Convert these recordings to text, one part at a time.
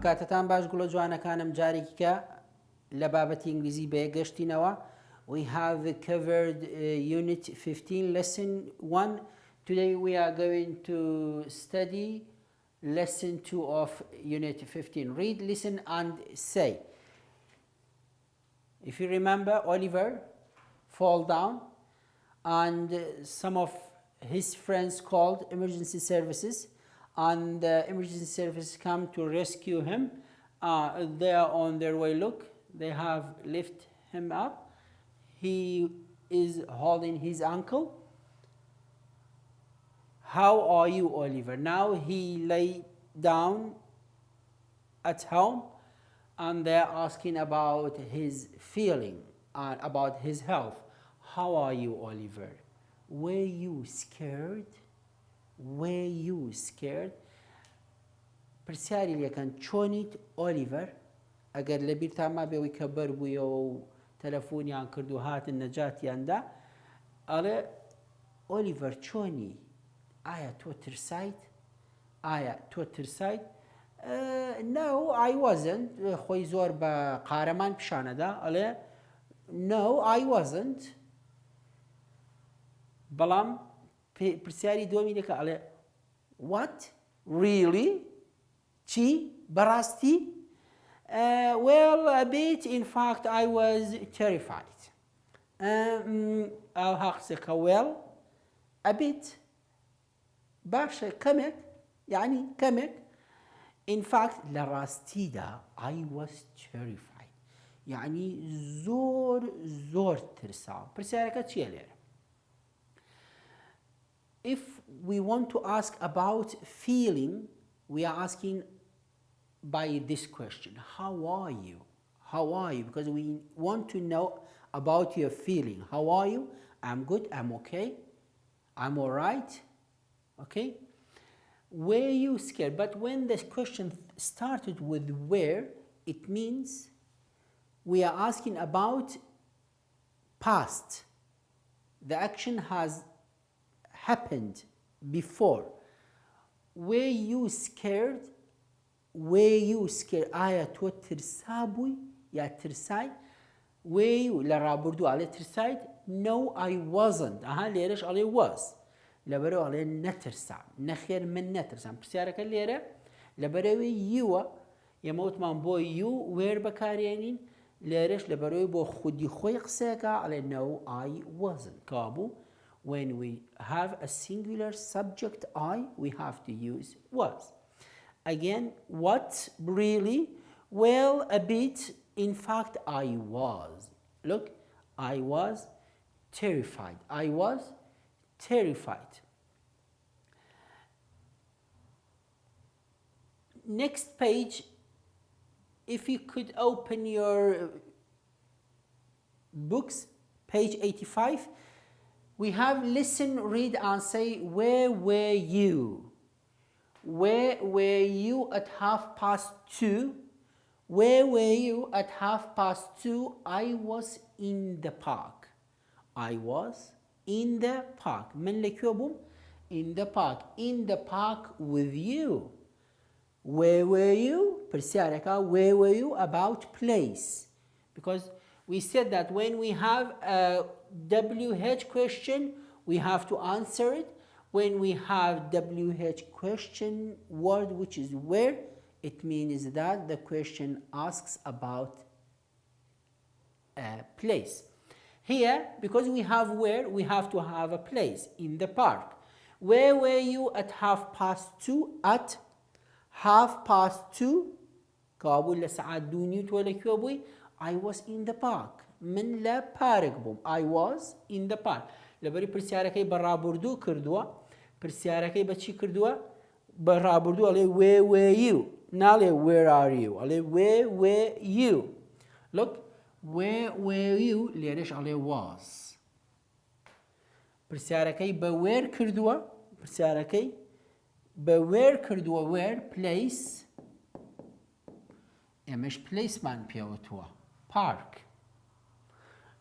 کاتتان باش گوڵە جوانەکانم جارێکی کە لە بابەتی ئینگلیزی بێگەشتینەوە. We have covered Unit 15, Lesson 1. Today we are going to study Lesson 2 of Unit 15. Read, listen and say. If you remember, Oliver fall down and some of his friends called emergency services, and the emergency services come to rescue him. They are on their way. Look, they have lifted him up. He is holding his ankle. How are you, Oliver? Now he lay down at home and they're asking about his feeling and about his health. How are you, Oliver? Were you scared? Were you scared? پرسیاری لێکەن چۆنیت ئۆلیڤەر؟ ئەگەر لە بیرتان ما بێەوەی کە بەر بوویەوە و تەلەفۆنیان کرد و هاتن نەجاتیاندا، ئەڵێ ئۆلیڤەر چۆنی؟ ئایا تۆ ترسایت؟ ئایا تۆ ترسایت؟ No, I wasn't. خۆی زۆر بە قارەمان پیشانەدا، ئەڵێ No, I wasn't. بەڵام پرسیاری دووەمی لێکە، ئەڵێ What? Really? چی؟ بەڕاستی؟ Well, a bit. In fact, I was terrified. ئەو هەقسەکە well, a bit. باشە کەمێک، یعنی کەمێک. In fact, لە ڕاستیدا I was terrified. یعنی زۆر ترساوم. پرسیارەکە چییە لێرە؟ If we want to ask about feeling, we are asking by this question, how are you? How are you? Because we want to know about your feeling. How are you? I'm good, I'm okay, I'm all right, okay? Were you scared? But when this question started with where, it means we are asking about past. The action has happened before. Were you scared? Were you scared? آیا تۆ ترسا بووی یا ترسای؟ Were you لە ڕابردوو ئەڵێ ترسایت؟ No, I wasn't. ئەها لێرەش ئەڵێ was. لەبەرەوە ئەڵێ نەترسام. نەخێر من نەترسام. پرسیارەکە لێرە لەبەرەوەی یووە، ئێمە وتمان بۆ یو وێر بەکارێنین، لێرەش لەبەرەوەی بۆ خودی خۆی قسەیەکە ئەڵێ No, I wasn't. کابوو when we have a singular subject I, we have to use was. Again, what? Really? Well, a bit. In fact, I was. Look, I was terrified. I was terrified. Next page, if you could open your books, page 85, we have listen, read and say, where were you? Where were you at 2:30? Where were you at 2:30? I was in the park. I was in the park. من لكيو بوم؟ In the park. In the park with you. Where were you? پرسیارەکە where were you about place. Because we said that when we have a WH question, we have to answer it. When we have WH question word, which is where, it means that the question asks about a place. Here, because we have where, we have to have a place in the park. Where were you at 2:30? At 2:30, كابول لساعات دونيت ولا كيوبوي. I was in the park. من لا بارك بوم. I was in the park. لبري برسياركي برابردو كردوا. برسياركي بتشي كردوا برابردو عليه where were you? نالي where are you? عليه where were you? Look, where were you? ليش عليه was. برسياركي بوير كردوا. برسياركي بوير كردوا where place. مش place man بيوتوا. Park.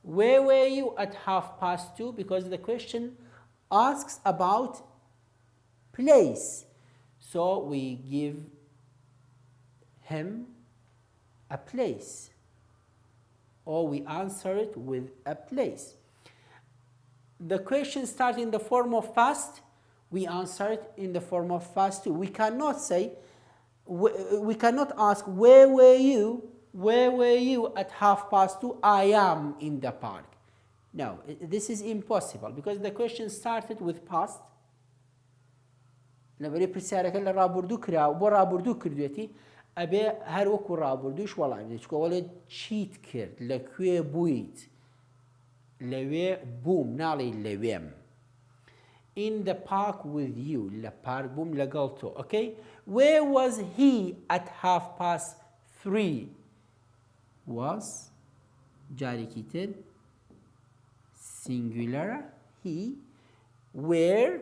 Where were you at 2:30? Because the question asks about place. So we give him a place, or we answer it with a place. The question starts in the form of past, we answer it in the form of past too. We cannot say, we cannot ask, where were you at 2:30? I am in the park. No, this is impossible because the question started with past. لبري برسالة كلا رابردو كرا ورابردو كردوتي أبي هروك ورابردوش والله بدي شو ولد شيت كرد لكوي بويت لوي بوم نالي لويم in the park with you لبارك بوم لقلتو okay. Where was he at 3:30? was جاري كتير singular he. Where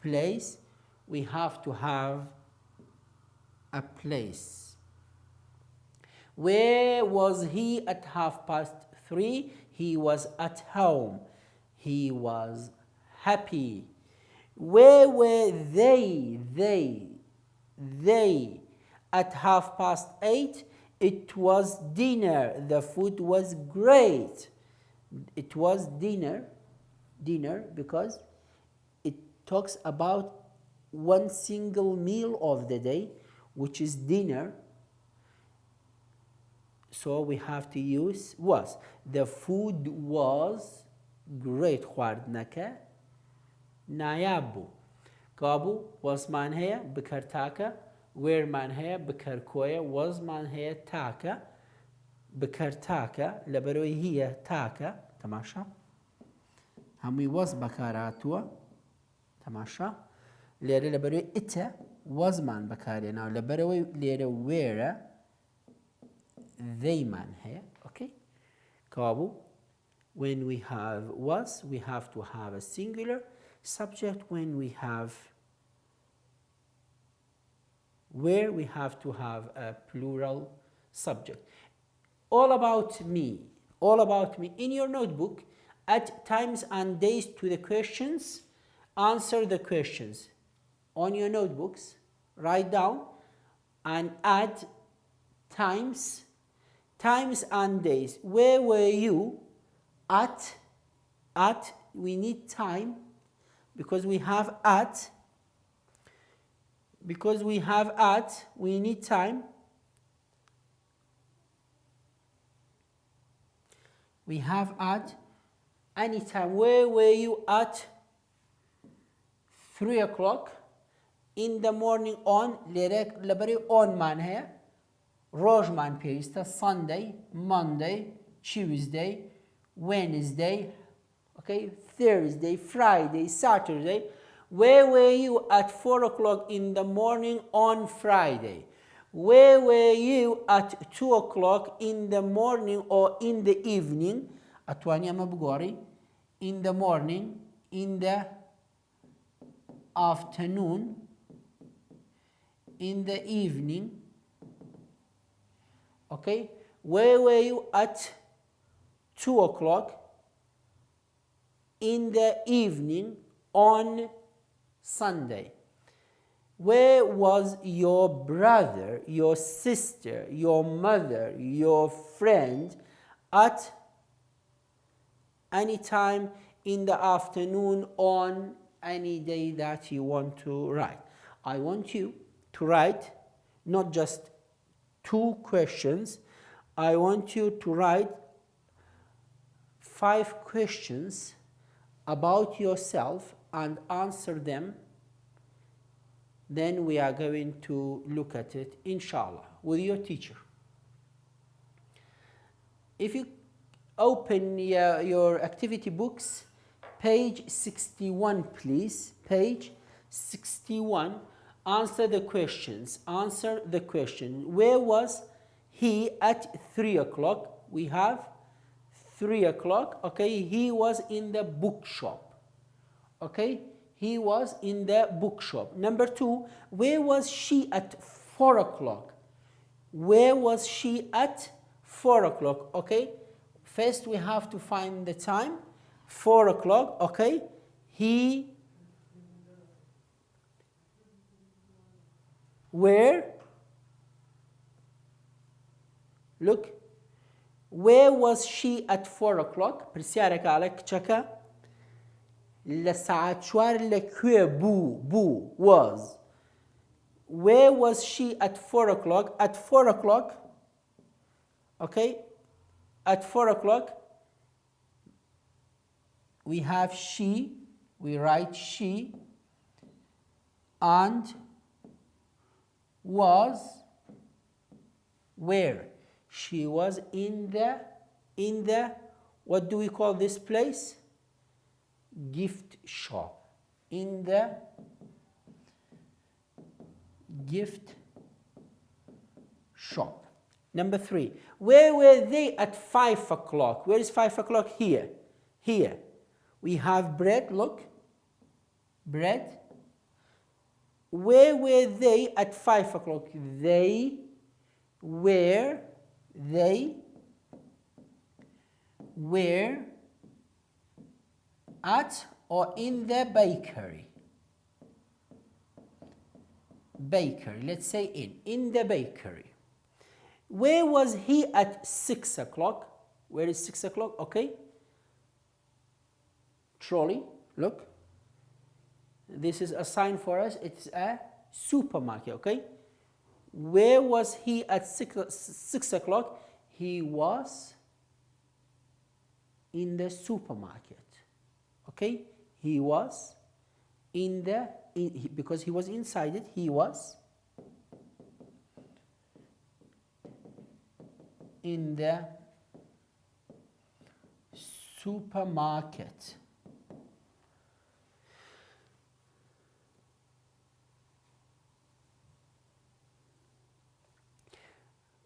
place, we have to have a place. Where was he at 3:30? He was at home. He was happy. Where were they at 8:30? It was dinner. The food was great. It was dinner because it talks about one single meal of the day, which is dinner. So we have to use was. The food was great. خواردنەکە نایاب. Kabu was man هەیە بکەر تاکە. Where man هەیە بکەر کۆیە. Was man هەیە تاکە بکەر تاکە لەبەرەوەی هیە تاکە. تەماشا هەمووی was بەکارهاتووە. تەماشا لێرە لەبەرەوەی ئتە وەزمان بەکارهێناوە لەبەرەوەی لێرە وێرە theyمان هەیە. okay. کابوو when we have was, we have to have a singular subject. When we have where, we have to have a plural subject. All about me. In your notebook, add times and days to the questions. Answer the questions. On your notebooks, write down and add times and days. Where were you at? We need time because we have at. We need time. We have at anytime. Where were you at 3 o'clock in the morning? On لبري on man here. Rojman pista Sunday, Monday, Tuesday, Wednesday, okay, Thursday, Friday, Saturday. Where were you at 4 o'clock in the morning on Friday? Where were you at 2 o'clock in the morning or in the evening? Atwanya mabgori. In the morning, in the afternoon, in the evening. Okay. Where were you at 2 o'clock in the evening on Sunday? Where was your brother, your sister, your mother, your friend at any time in the afternoon on any day that you want to write? I want you to write not just 2 questions. I want you to write 5 questions about yourself and answer them. Then we are going to look at it, inshallah, with your teacher. If you open your activity books, page 61, please. Page 61. Answer the questions. Answer the question. Where was he at 3 o'clock? We have 3 o'clock. Okay, he was in the bookshop. Okay, he was in the bookshop. Number 2, where was she at 4 o'clock? Where was she at 4 o'clock? Okay, first we have to find the time. 4 o'clock. Okay, he where look, where was she at 4 o'clock پرسیارێک ئاڵێ کچەکە لە ساعت 4 لەکوێ بوو was. Where was she at 4 o'clock? At 4 o'clock, okay, at 4 o'clock, we have she, we write she, and was where? She was in the, what do we call this place? Gift shop. In the gift shop. Number 3. Where were they at 5 o'clock? Where is 5 o'clock? Here. Here. We have bread, look. Bread. Where were they at 5 o'clock? They were at or in the bakery. Bakery, let's say in the bakery. Where was he at 6 o'clock? Where is 6 o'clock? Okay. Trolley, look. This is a sign for us. It's a supermarket, okay? Where was he at 6 o'clock? He was in the supermarket, okay? He was in the, because he was inside it, he was in the supermarket.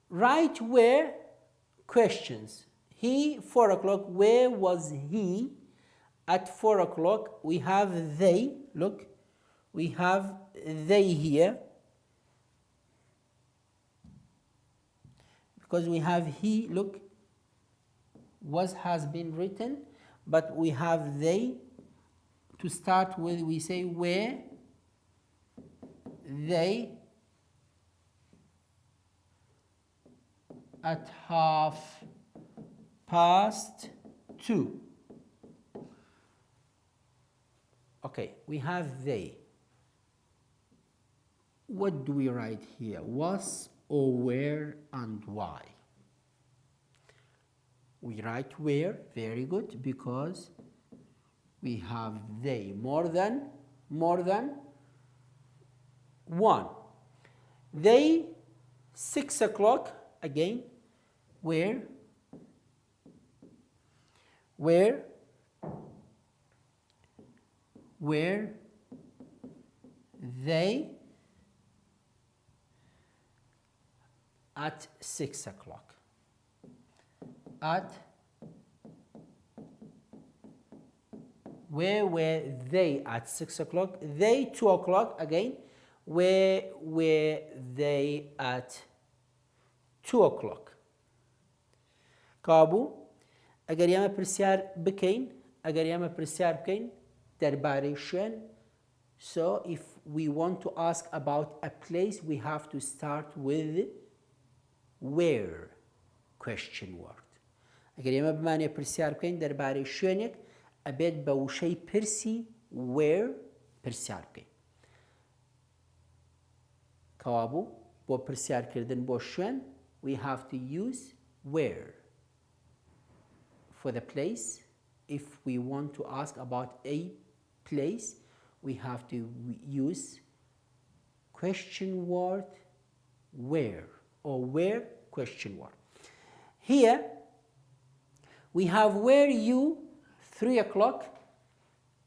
Write where questions. He, 4 o'clock, where was he at 4 o'clock? We have they, look, we have they here. Because we have he, look, was has been written, but we have they. To start with, we say where they at 2:30. Okay, we have they. What do we write here? Was or where and why? We write where, very good, because we have they more than one. They, 6 o'clock, again, where they at 6 o'clock. Where were they at 6 o'clock? They 2 o'clock again. Where were they at 2 o'clock? Kabu, agar yama persiar bikain, darbare shen. So if we want to ask about a place, we have to start with where question word. Agar yama bmane persiar bikain darbare shenek, abed bawshay persi where persiar bikain. Kawabu, bo persiar kirden bo shen, we have to use where for the place. If we want to ask about a place, we have to use question word where, or where question word. Here we have where you, 3 o'clock,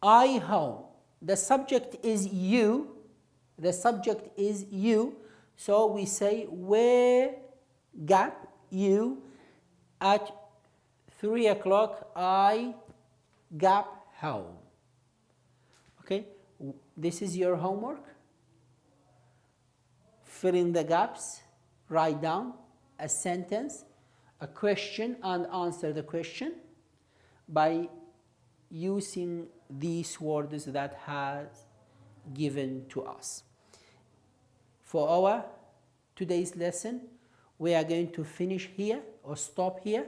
I home. The subject is you. So we say where gap you at 3 o'clock I gap home. Okay, this is your homework. Fill in the gaps, write down a sentence, a question, and answer the question by using these words that has given to us. For our today's lesson, we are going to finish here or stop here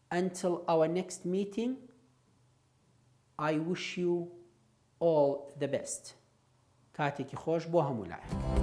until our next meeting. I wish you all the best. کاتێکی خۆش بۆ هەموو لایەک.